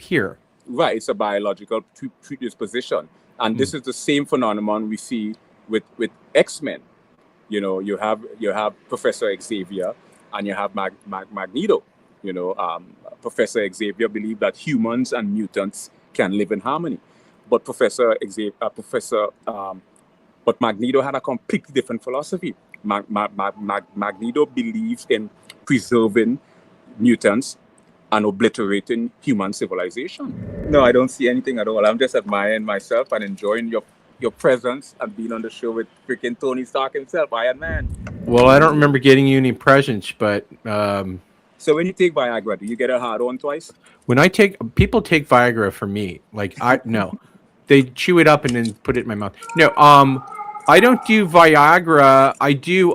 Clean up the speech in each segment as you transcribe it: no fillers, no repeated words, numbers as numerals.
here. Right, it's a biological predisposition, and this is the same phenomenon we see with X-Men. You know, you have Professor Xavier and you have Magneto. You know, Professor Xavier believed that humans and mutants can live in harmony, but but Magneto had a completely different philosophy. Magneto believes in preserving mutants and obliterating human civilization. No, I don't see anything at all. I'm just admiring myself and enjoying your presence and being on the show with freaking Tony Stark himself, Iron Man. Well, I don't remember getting you any presents, but so when you take Viagra, do you get a hard on twice? When people take Viagra for me, like no, they chew it up and then put it in my mouth. No, I don't do Viagra. I do you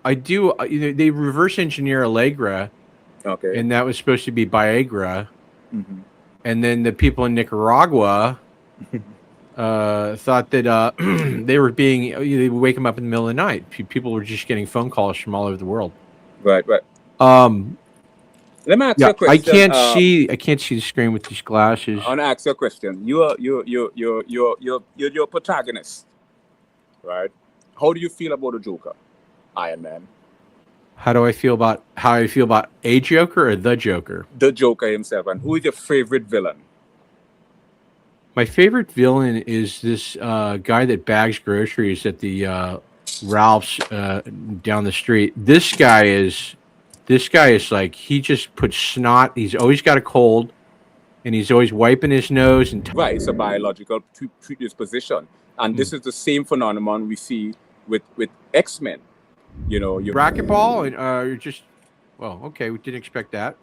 know, they reverse engineer Allegra. Okay. And that was supposed to be Viagra. And then the people in Nicaragua thought that they were being, they would wake them up in the middle of the night. People were just getting phone calls from all over the world. Right. Let me ask you a question. I can't see the screen with these glasses. I want to ask you a question. You're your protagonist, right? How do you feel about the Joker, Iron Man? How I feel about a Joker or the Joker? The Joker himself. And who is your favorite villain? My favorite villain is this guy that bags groceries at the Ralph's down the street. This guy is like, he just puts snot. He's always got a cold, and he's always wiping his nose. Right, it's a biological predisposition, and this is the same phenomenon we see with X-Men. You know, your racquetball, and you're just, well, okay, we didn't expect that.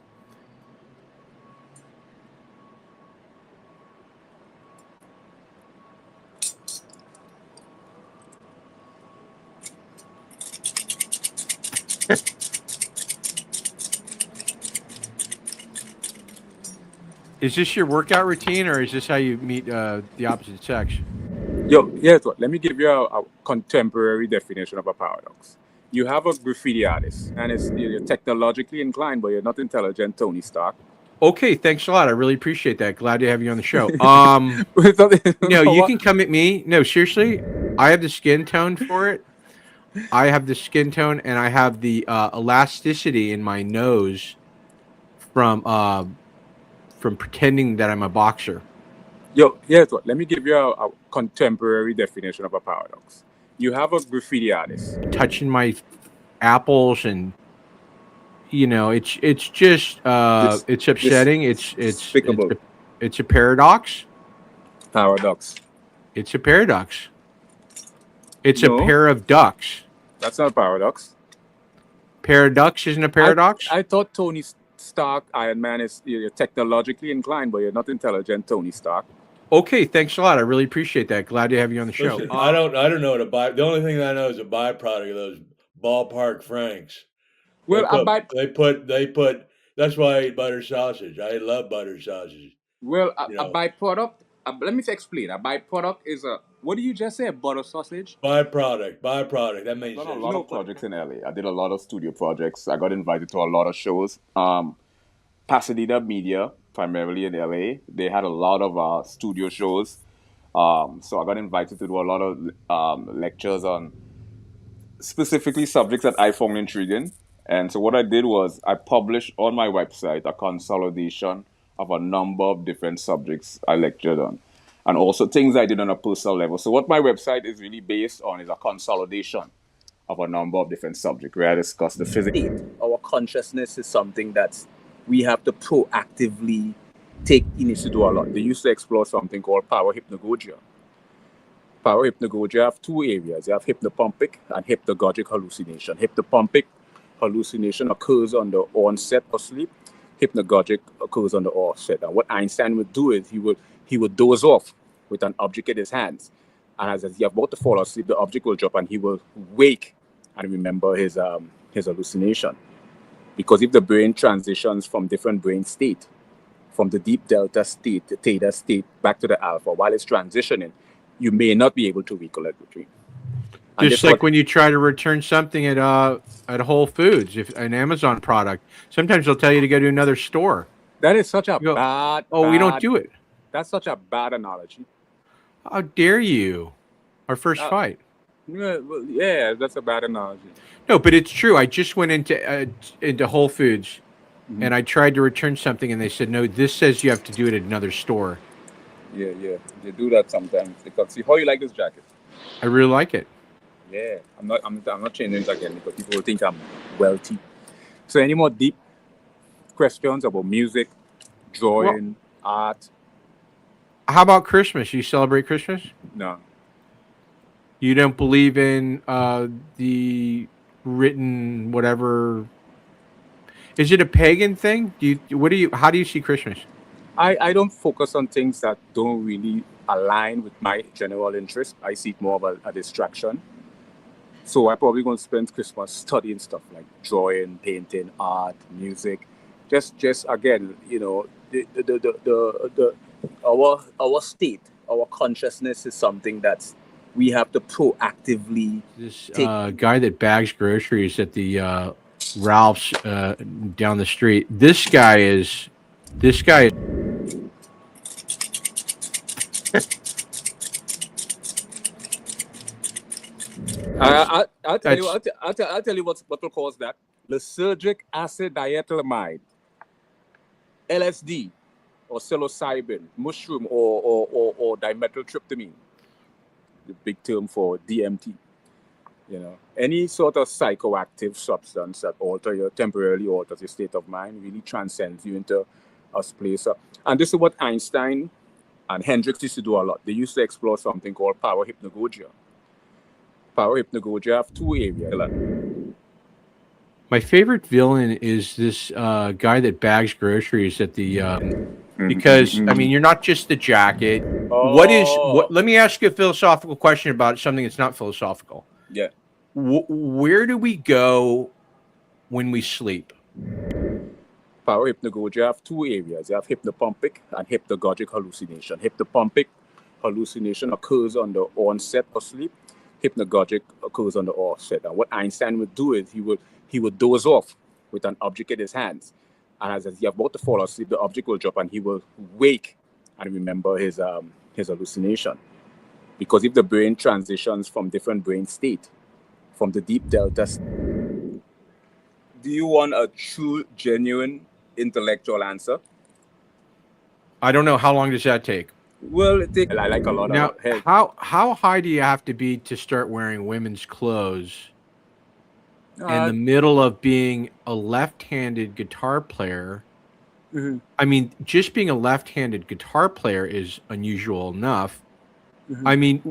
Is this your workout routine, or is this how you meet the opposite sex? Yo, here's what. Let me give you a contemporary definition of a paradox. You have a graffiti artist, and you're technologically inclined, but you're not intelligent, Tony Stark. Okay, thanks a lot. I really appreciate that. Glad to have you on the show. No, you can come at me. No, seriously, I have the skin tone for it. I have the skin tone, and I have the elasticity in my nose from pretending that I'm a boxer. Yo, here's what. Let me give you a contemporary definition of a paradox. You have a graffiti artist touching my apples, and you know, it's just it's upsetting. It's despicable. It's a paradox. Paradox. It's a paradox. It's a pair of ducks. That's not a paradox. Paradox isn't a paradox? I thought Tony Stark, Iron Man, is you're technologically inclined, but you're not intelligent, Tony Stark. Okay, thanks a lot. I really appreciate that. Glad to have you on the show. Listen, I don't know what the only thing I know is a byproduct of those ballpark Franks. Well, they put. That's why I eat butter sausage. I love butter sausage. Well, a byproduct. Let me explain. A byproduct is a. What do you just say? A butter sausage? Byproduct. That means I've done a lot of projects in LA. I did a lot of studio projects. I got invited to a lot of shows. Pasadena Media, primarily in LA, they had a lot of studio shows. So I got invited to do a lot of lectures on specifically subjects that I found intriguing. And so what I did was I published on my website a consolidation of a number of different subjects I lectured on, and also things I did on a personal level. So what my website is really based on is a consolidation of a number of different subjects where I discuss the physics. Our consciousness is something that we have to proactively take initiative to do a lot. They used to explore something called parahypnagogia. Parahypnagogia have two areas. You have hypnopompic and hypnagogic hallucination. Hypnopompic hallucination occurs on the onset of sleep. Hypnagogic occurs on the offset. And what Einstein would do is he would doze off with an object in his hands. And as you're about to fall asleep, the object will drop and he will wake and remember his hallucination. Because if the brain transitions from different brain state, from the deep delta state, the theta state, back to the alpha, while it's transitioning, you may not be able to recollect the dream. Just like when you try to return something at Whole Foods, if an Amazon product, sometimes they'll tell you to go to another store. That is such a You go, bad. oh, we don't bad- do it. That's such a bad analogy. How dare you? Our first fight. Yeah, well, yeah, that's a bad analogy. No, but it's true. I just went into Whole Foods, and I tried to return something, and they said, no, this says you have to do it at another store. Yeah, they do that sometimes. Because see, how you like this jacket? I really like it. Yeah, I'm not changing it again because people will think I'm wealthy. So, any more deep questions about music, drawing, art? How about Christmas? You celebrate Christmas? No. You don't believe in the written whatever? Is it a pagan thing? How do you see Christmas? I don't focus on things that don't really align with my general interest. I see it more of a distraction. So I'm probably going to spend Christmas studying stuff like drawing, painting, art, music. Just again, you know, our state, our consciousness is something that we have to proactively. This guy that bags groceries at the Ralph's down the street. This guy is. I'll tell you what will cause that. Lysergic acid diethylamide, LSD, or psilocybin, mushroom, or dimethyltryptamine, the big term for DMT. You know, any sort of psychoactive substance that temporarily alters your state of mind really transcends you into a place. And this is what Einstein and Hendricks used to do a lot. They used to explore something called power hypnagogia. Power hypnagogia have two areas. My favorite villain is this guy that bags groceries at the because I mean, you're not just the jacket. Let me ask you a philosophical question about something that's not philosophical. Yeah. Where do we go when we sleep? Power hypnagogia have two areas. You have hypnopompic and hypnagogic hallucination. Hypnopompic hallucination occurs on the onset of sleep. Hypnagogic occurs on the offset. And what Einstein would do is he would doze off with an object in his hands. And as he's about to fall asleep, the object will drop and he will wake and remember his hallucination. Because if the brain transitions from different brain state, from the deep delta, do you want a true, genuine intellectual answer? I don't know. How long does that take? Well, I like a lot now, of how high do you have to be to start wearing women's clothes in the middle of being a left-handed guitar player? I mean, just being a left-handed guitar player is unusual enough. I mean,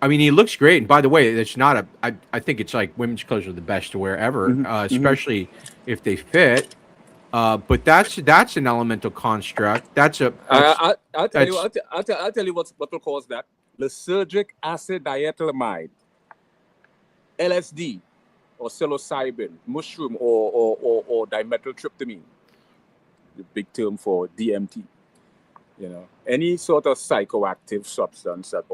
he looks great. And by the way, it's not I think it's like women's clothes are the best to wear ever, especially if they fit. But that's an elemental construct. I'll tell you what will cause that. Lysergic acid diethylamide, LSD, or psilocybin, mushroom, or dimethyltryptamine, the big term for DMT. You know, any sort of psychoactive substance that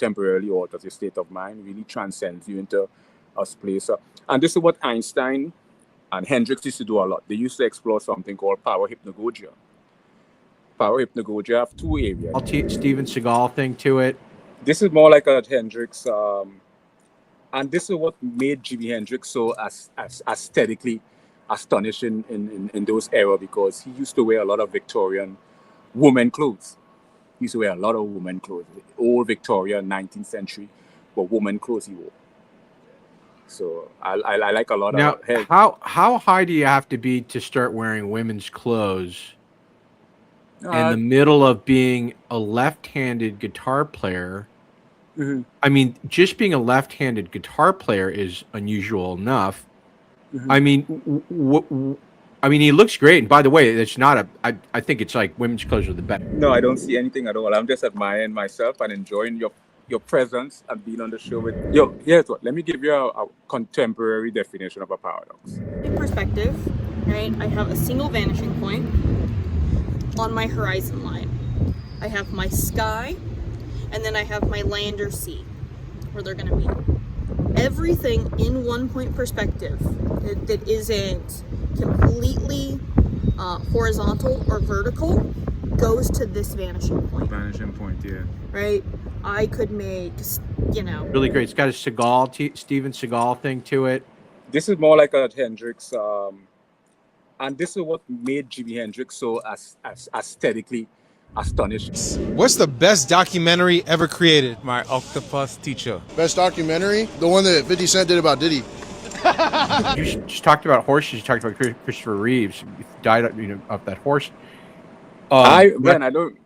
temporarily alters your state of mind really transcends you into a place. And this is what Einstein and Hendricks used to do a lot. They used to explore something called power hypnagogia. Power hypnagogia have two areas. I'll teach Steven Seagal thing to it. This is more like a Hendricks, and this is what made Jimi Hendrix so aesthetically astonishing in those era, because he used to wear a lot of Victorian women clothes. He used to wear a lot of women clothes, old Victorian 19th century, but woman clothes he wore. So I like a lot of. Now, how high do you have to be to start wearing women's clothes in the middle of being a left-handed guitar player? I mean, just being a left-handed guitar player is unusual enough. I mean, he looks great. And by the way, it's not I think it's like women's clothes are the best. No, I don't see anything at all. I'm just admiring myself and enjoying your presence and being on the show with you. Here's what. Let me give you a contemporary definition of a paradox. In perspective, right? I have a single vanishing point on my horizon line. I have my sky, and then I have my land or sea, where they're going to meet. Everything in one point perspective that isn't completely horizontal or vertical goes to this vanishing point. Vanishing point, yeah. Right? I could make, you know. Really great. It's got a Steven Seagal thing to it. This is more like a Hendrix, and this is what made Jimi Hendrix so aesthetically astonished. What's the best documentary ever created? My octopus teacher. Best documentary? The one that 50 Cent did about Diddy. You just talked about horses. You talked about Christopher Reeves. He died, of that horse. I don't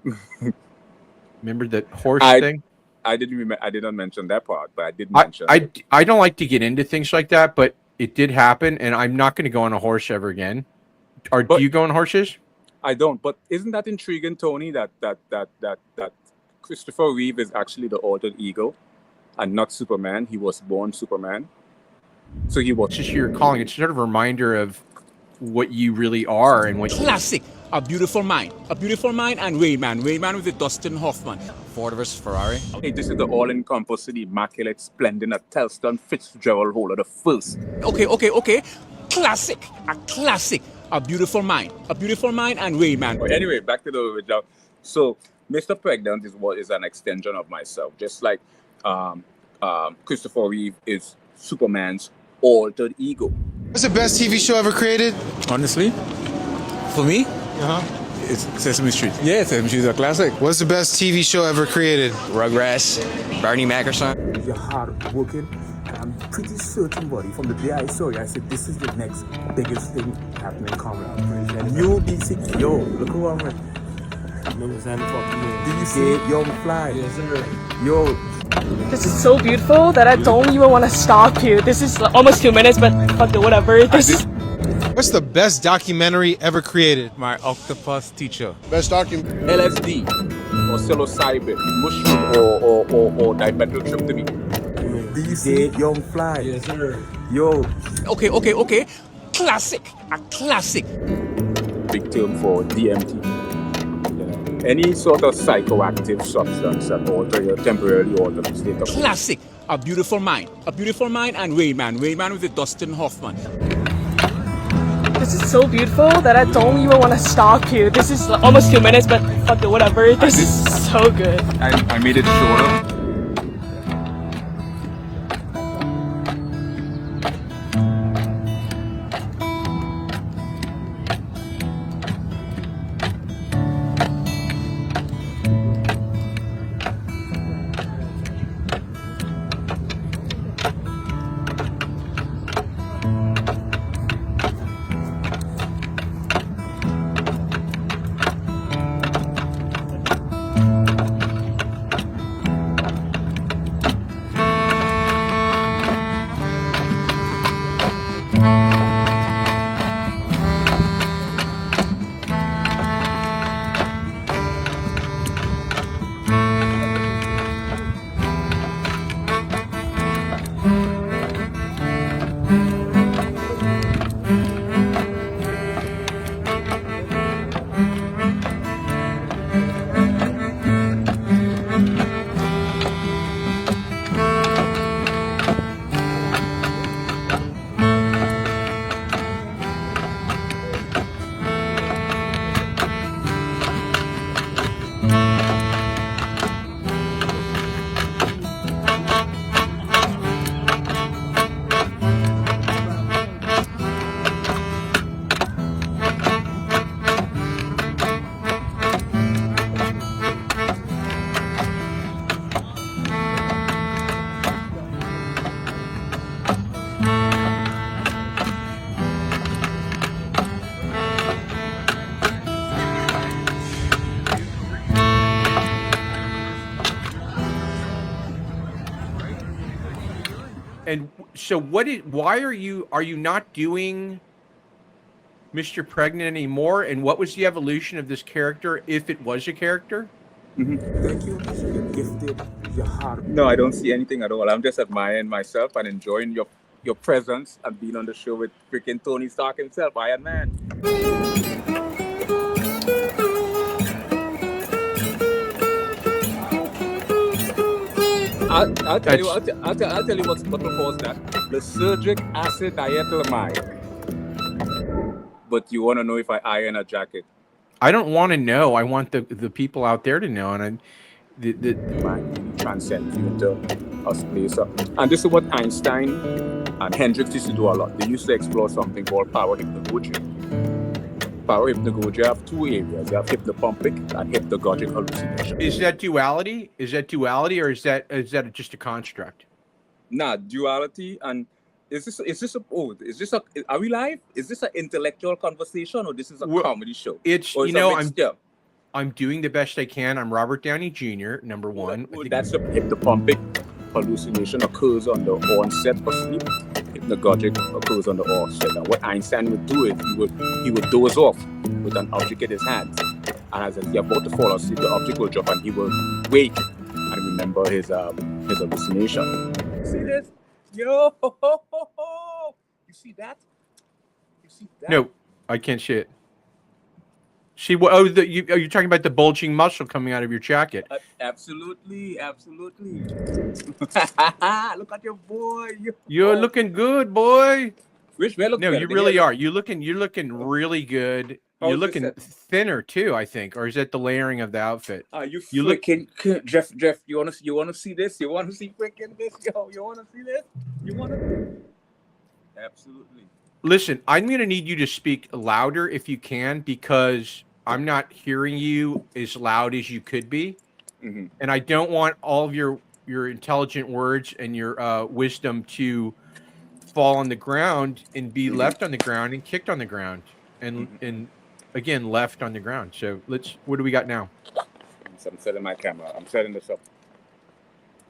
remember that horse thing. I didn't mention that part, but I did mention. I don't like to get into things like that, but it did happen, and I'm not going to go on a horse ever again. Do you go on horses? I don't. But isn't that intriguing, Tony? That Christopher Reeve is actually the alter ego, and not Superman. He was born Superman. So he was. It's just your calling. It's sort of a reminder of what you really are and what. Classic. A Beautiful Mind. A Beautiful Mind and Rain Man. Rain Man with the Dustin Hoffman. Ford versus Ferrari. Hey, this is the all-encompassing, immaculate, splendid Atelston Fitzgerald holder, the first. Okay. Classic. A classic. A Beautiful Mind. A Beautiful Mind and Rain Man. But anyway, back to the original. So, Mr. Pregnant is an extension of myself. Just like Christopher Reeve is Superman's altered ego. What's the best TV show ever created? Honestly, for me, it's Sesame Street. Yeah, Sesame Street is a classic. What's the best TV show ever created? Rugrats. Bernie Mac or something. You're hard-working, and I'm pretty certain, buddy, from the day I saw you, I said, this is the next biggest thing happening in comedy. And you'll be sick. Yo, look who I'm with. Do you see it? Yo, fly. Yes, sir. Yo. This is so beautiful that I don't even want to stop you. This is almost 2 minutes, but fuck it, whatever. What's the best documentary ever created? My octopus teacher. Best documentary. LSD or psilocybin, mushroom or dimethyltryptamine. Do you see it? Yo, fly. Yes, sir. Yo. Okay. Classic. A classic. Big term for DMT. Any sort of psychoactive substance that temporarily alter the state of classic. A Beautiful Mind. A Beautiful Mind and Rain Man. Rain Man with the Dustin Hoffman. This is so beautiful that I don't even want to stop you. This is almost 2 minutes, but fuck it, whatever. This is so good. I made it shorter. And so why are you not doing Mr. Pregnant anymore? And what was the evolution of this character, if it was a character? Thank you. You're gifted. You're hard. No, I don't see anything at all. I'm just admiring myself and enjoying your presence and being on the show with freaking Tony Stark himself, Iron Man. I'll tell you what will cause that. Lysergic acid diethylamide. but you want to know if I iron a jacket. I don't want to know. I want the people out there to know. And The mind really transcends you into a place. And this is what Einstein and Hendricks used to do a lot. They used to explore something called power hypnagogy. Power hypnagogy, you have two areas. You have hypnopompic and hypnagogic hallucination. Is that duality? Is that duality, or is that just a construct? Nah, duality. And are we live? Is this an intellectual conversation, or this is a comedy show? It's, I'm doing the best I can. I'm Robert Downey Jr., number one. That's the hypnopompic hallucination occurs on the onset of sleep. Hypnagogic occurs on the onset. And what Einstein would do is he would doze off with an object in his hand. And as he's about to fall asleep, the object will drop and he will wake and remember his hallucination. See this? Yo! You see that? You see that? No, I can't see it. See what? Oh, are you talking about the bulging muscle coming out of your jacket? Absolutely. Look at your boy. You're looking good, boy. Which way look No, better? you really are. You're looking really good. You're looking thinner too, I think. Or is that the layering of the outfit? You looking, Jeff? You wanna see this? You wanna see freaking this? Yo, you wanna see this? You wanna? Absolutely. Listen, I'm going to need you to speak louder if you can, because I'm not hearing you as loud as you could be. Mm-hmm. And I don't want all of your intelligent words and your wisdom to fall on the ground and be left on the ground and kicked on the ground. And again, left on the ground. So what do we got now? So I'm setting my camera. I'm setting this up.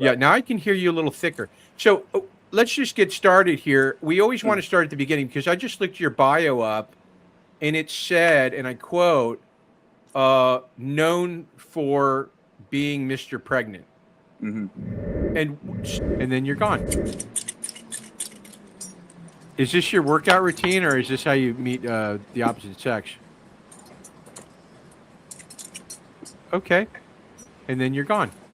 Right. Yeah, now I can hear you a little thicker. So let's just get started here. We always want to start at the beginning, because I just looked your bio up and it said, and I quote, known for being Mr. Pregnant. Mm-hmm. And then you're gone. Is this your workout routine, or is this how you meet the opposite sex? Okay. And then you're gone.